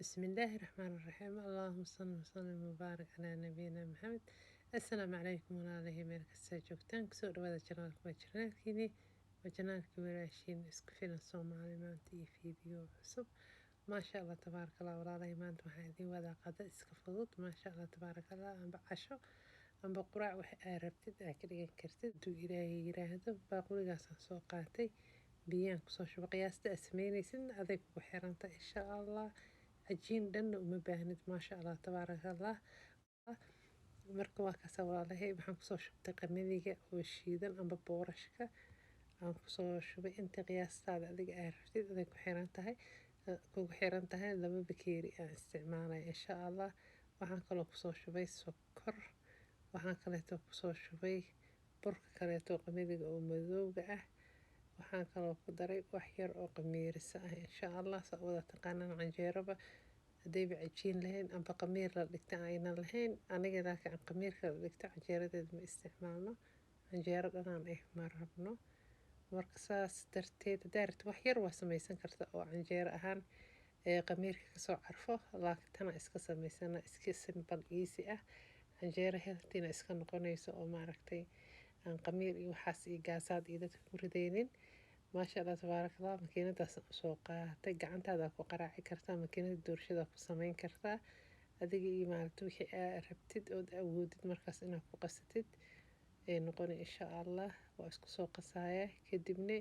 بسم الله الرحمن الرحيم اللهم صل وسلم وبارك على نبينا محمد. السلام عليكم walaalahay meel kasta joogtaan kusoo dhawaada janaalka waa janaalkiini waa janaalka walaashiin isku filan Soomaali maanta iyo fiidiyoo cusub maasha Allah tabaaraka Allah walaalahay maanta waxaan idin wadaa qada iska fudud maasha Allah tabaaraka Allah amba casho amba quraac wax aad rabtid aad ka dhigan kartid duu Ilaahay yiraahdo baaquligaasaan soo qaatay biyaan kusoo shubay qiyaasta aad samaynaysid aday kugu xiranta insha Allah عجين دنا وما باهند ما شاء الله تبارك الله marka waa ka sawalahay waxaan kusoo shubtay qamadiga oo shiidan amba boorashka aan kusoo shubay inta qiyaastaada adiga aad rabtid aday ku xiran tahay laba bakeeri aan isticmaalay insha Allah waxaan kaloo kusoo shubay sokor waxaan kaleeto kusoo shubay burka kaleeto qamadiga oo madowga ah waxaan kaloo ku daray wax yar oo qamiirisa ah insha Allah soo wada taqaanaan canjeeraba haday cajiin lahayn amba qamiir la dhigta ayna lahayn aniga laakiin qamiirka la dhigta canjeeradeed ma isticmaalno canjeero dhanaan ma rabno marka saas darteed daarta wax yar waa samaysan karta oo canjeero ahaan qamiirka ka soo carfo laakiin tana iska samaysana iska simple easy ah canjeero healthy iska noqonayso oo maaragtay aan qamiir iyo waxaas iyo gaasaad iyo dadka ku ridaynin maasha Allah tabaaraka Allah makiinadaas soo qaatay gacantaada ku qaraaci kartaa makiinada doorshada ku samayn kartaa adiga iyo maaragtay wixii aad rabtid oo awoodid markaas inaad ku qasatid noqon insha Allah waa isku soo qasaaya kadibna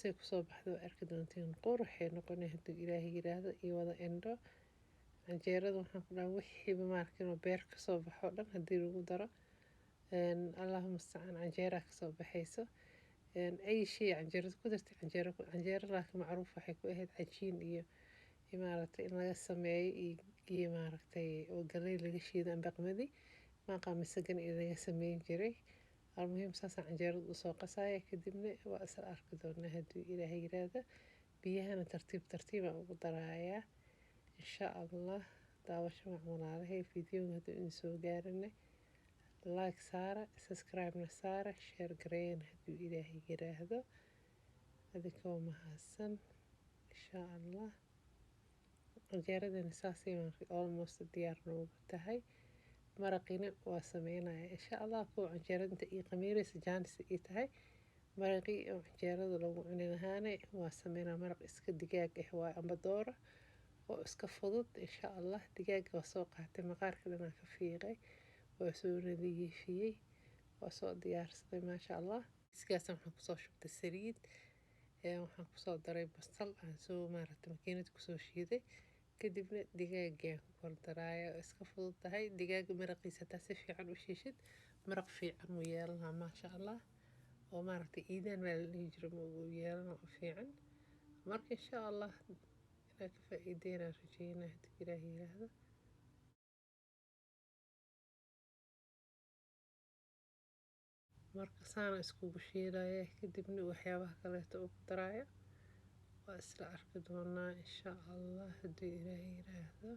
say ku soo baxdo arki doontiin qurxay noqon hadii Ilaahay yiraahdo iyo wada indho canjeerada waxaan ku dhahay wixii maaragtay beer ka soo baxo dhan hadii lagu daro اللهم استعان canjeera ka soo baxayso أي شيء canjeerada ku dartay canjeero laakiin macruuf waxay ku ahayd cajiin iyo maaragtay in laga sameeyo iyo maaragtay oo galay laga shiido amba qamadi ma qamisagan in laga sameyn jiray almuhiim saasa canjeerada u soo qasaya kadibna waa isla arki doonaa hadii Ilaahay yiraahdo biyahana tartiib aan ugu daraaya insha Allah daawasho walaalahay fiidiyowga hadii in soo gaarinay like saara subscribe na saara share gareyn hadii Ilaahay yiraahdo adikoo mahadsan insha Allah canjeeradan saasay almost diyaar noogu tahay maraqina waa sameynaya insha Allah ku canjeerada iyo qamiirisa jaanis ay tahay maraqi oo canjeerada lagu cuni lahaanay waa sameynaa maraq iska digaag ah waa amba doora oo iska fudud insha Allah digaaga waa soo qaatay maqaarka dhanaan ka fiiqay waa soo nadiifiyay waa soo diyaarsaday maasha Allah iskaas waxaan kusoo shubtay saliid waxaan kusoo daray basal aan soo maaragtay makiinada kusoo shiiday kadibna digaaga ku kor daraaya iska fudud tahay digaaga maraqiisa taa si fiican u shiishid maraq fiican u yeelana maasha Allah oo maaragtay iidaan meel la jiray uu yeelana fiican marka insha Allah inaad ka faa'iideyna rajeynaa hadii Ilaahay yiraahdo marka saan iskugu shiilaya kadibna waxyaabaha kaleeto ugu daraya waa isla arki doonaa insha Allah hadii Ilaahay yiraahdo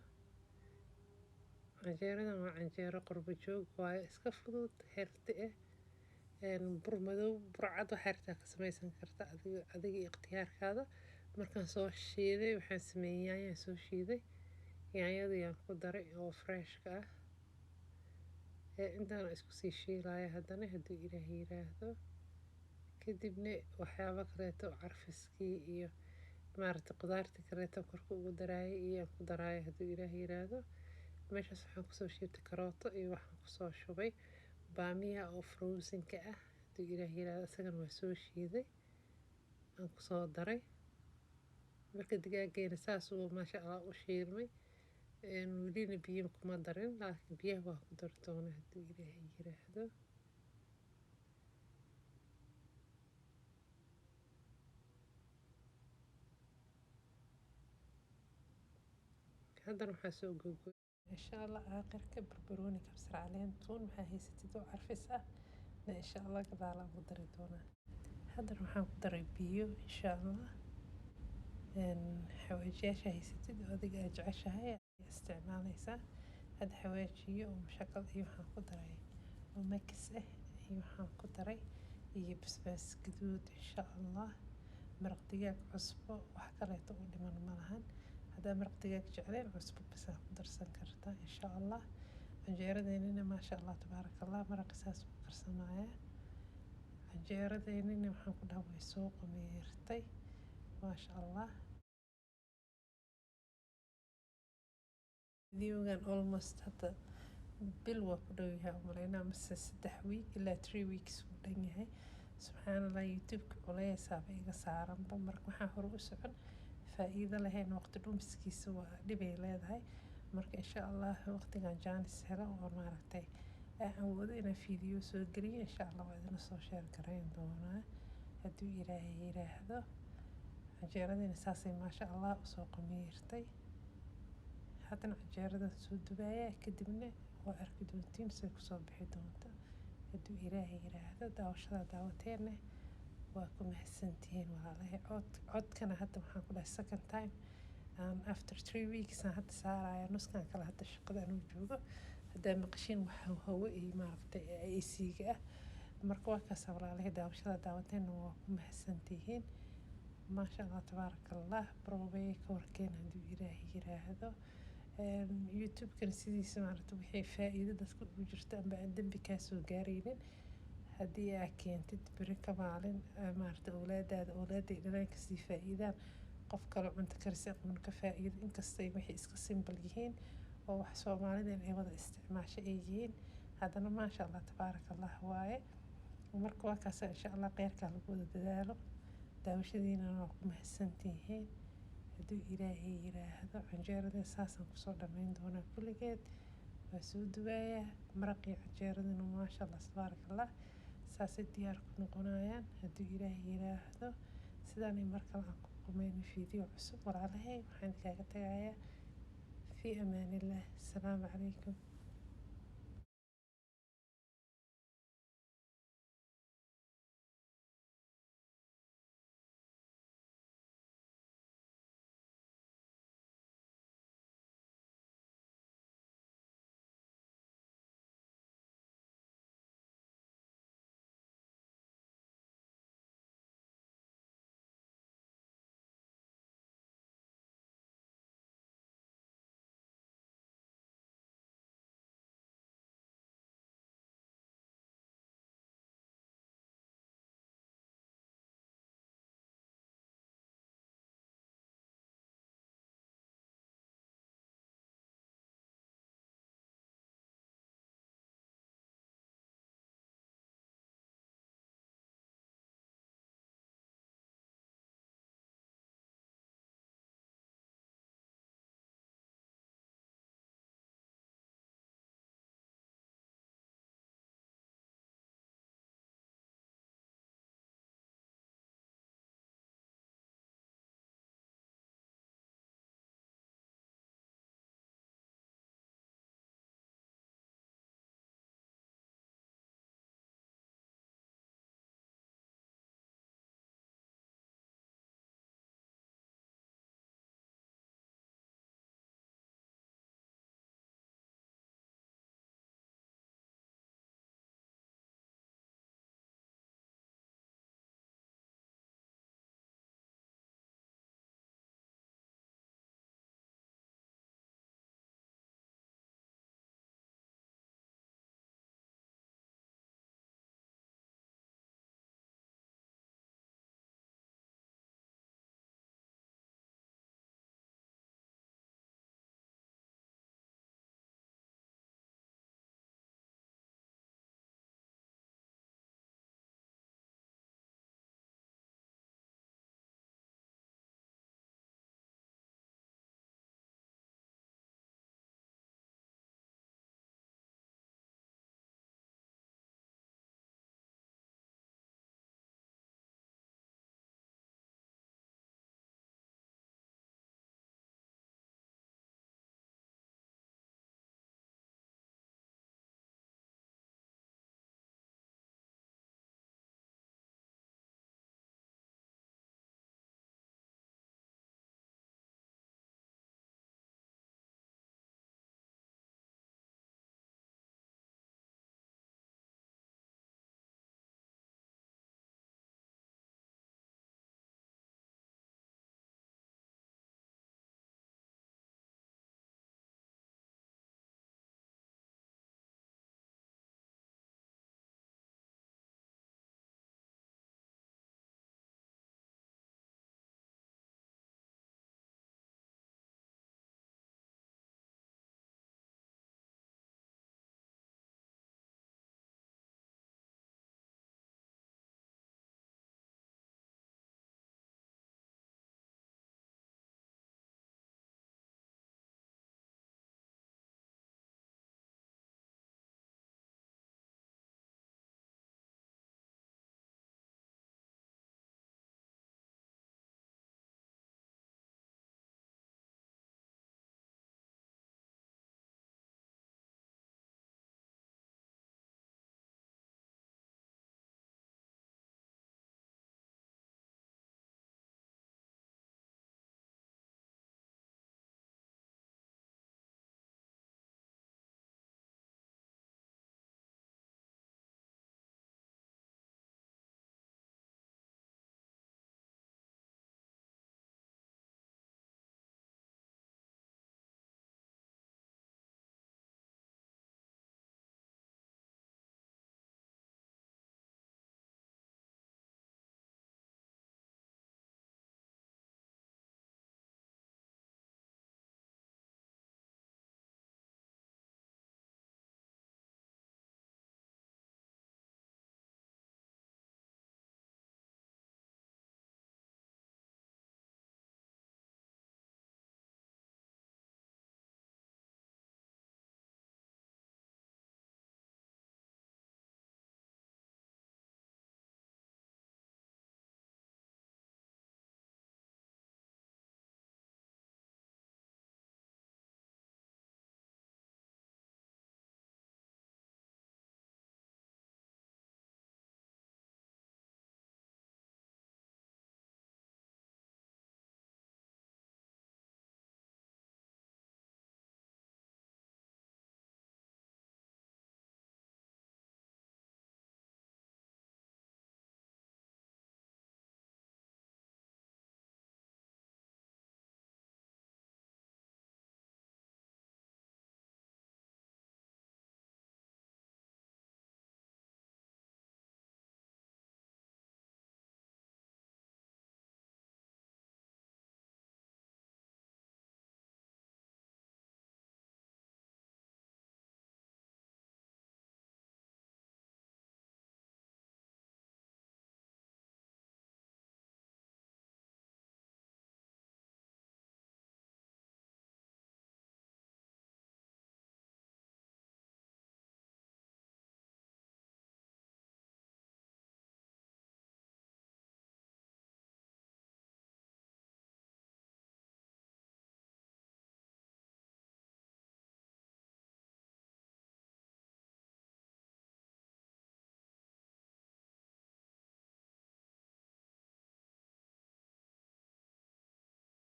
canjeeradan waa canjeero qurbo joog waaye iska fudud healthy bur madow bur cad waxaad ka samaysan kartaa adiga ikhtiyaarkaada markaan soo shiiday waxaan sameeyay yaanyo soo shiiday yaanyada ku daray oo fresh ka ah intaan isku sii shiilaya haddana hadii Ilaahay yiraahdo kadibna waxyaabo kaleeto carfiskii iyo maaragtay qudaarta kaleeto korka ugu daraayay iyo ku daraaya hadii Ilaahay yiraahdo meeshaas waxaan kusoo shiitay karooto iyo waxaan kusoo shubay baamiya oo frozen ka ah hadii Ilaahay yiraahdo isagana waa soo shiiday aan kusoo daray marka digaageena saas uu maasha Allah u shiilmay ولينا بيهم كما درين لكن بيه واحد درتونا هدي إلهي يراهدو هذا نحن سوق جوجل إن شاء الله آخر كبربروني كبسر علين طول محاهي ستدو عرفسة إن شاء الله كذا على مدردونا هذا نحن دري بيو إن شاء الله إن حواجيش هي ستدو هذي أجعشها استعماليسا هذا حواجي ومشكل waxaan ku daray oo mix waxaan ku daray iyo basbaas gaduud insha Allah maraq digaag cusbo wax kale oo dhiman malahan haddaa maraq digaag jecleen cusbo basaa ku darsan kartaa insha allah. canjeeradeennina maasha allah tabaaraka allah maraqi saas u karsamaya. canjeeradeennina waxaan ku dhaha way soo qameertay maasha allah. videogan almost hadda bil waa ku dhow yahay umaleynaa mase 3 week ilaa 3 weeks uu dhan yahay. subxaanallah youtube-ka culeysaaba iga saaranba marka waxaan hore u socon faa'iido lahayn waqti dhumiskiisa waa dhibay leedahay. marka insha allah waqtigan jaanis helo oo maaragtay aan awoodo inaan video soo geliyo insha allah waa idina soo sheer garayn doonaa hadduu ilaahay yiraahdo. canjeeradiina saasay maasha allah usoo qameertay. haddana canjeerada soo dubaaya kadibna waa arki doontiin say kusoo bixi doonta hadduu ilaahay yiraahdo. daawashada daawateenne waa ku mahadsantihiin walaalahay. codkana hadda waxaan ku dhahay second time after 3 weeks aan hadda saaraya nuskan kale hadda shaqada anuu joogo haddaa maqashiin waxa hawo iyo maaragtay AC-ga ah. marka waa kaas walaalahay daawashada daawateenne waa ku mahadsantihiin maasha allah tabaaraka allah. barobey ka warkeen hadduu ilaahay yiraahdo. youtube-kan sidiisa maaragtay wixii faa'iido dadka ugu jirta amba aan dembi kaa soo gaaraynin haddii aa keentid beri ka maalin maaragtay awlaaday dhalaan kasii faa'iidaan qof kale cunto karsi aqoon ka faa'iido inkastay wixii iska simple yihiin oo wax soomaalidan ay wada isticmaasho ay yihiin haddana maasha allah tabaaraka allah waaye. marka waa kaasa insha allah kheyrkaa lagu wada dadaalo. daawashadiina waa ku mahadsantihiin hadduu ilaahay yiraahdo. canjeerada saasaan kusoo dhammayn doonaa kulligeed waa soo dubayaa maraqii canjeeradana maasha allah tabaaraka allah saasay diyaar ku noqonayaan hadduu ilaahay yiraahdo. sidaanay mar kale aan ku qumeyno video cusub walaalahay waxaan kaaga tagayaa fii amaanillah. asalaamu calaykum.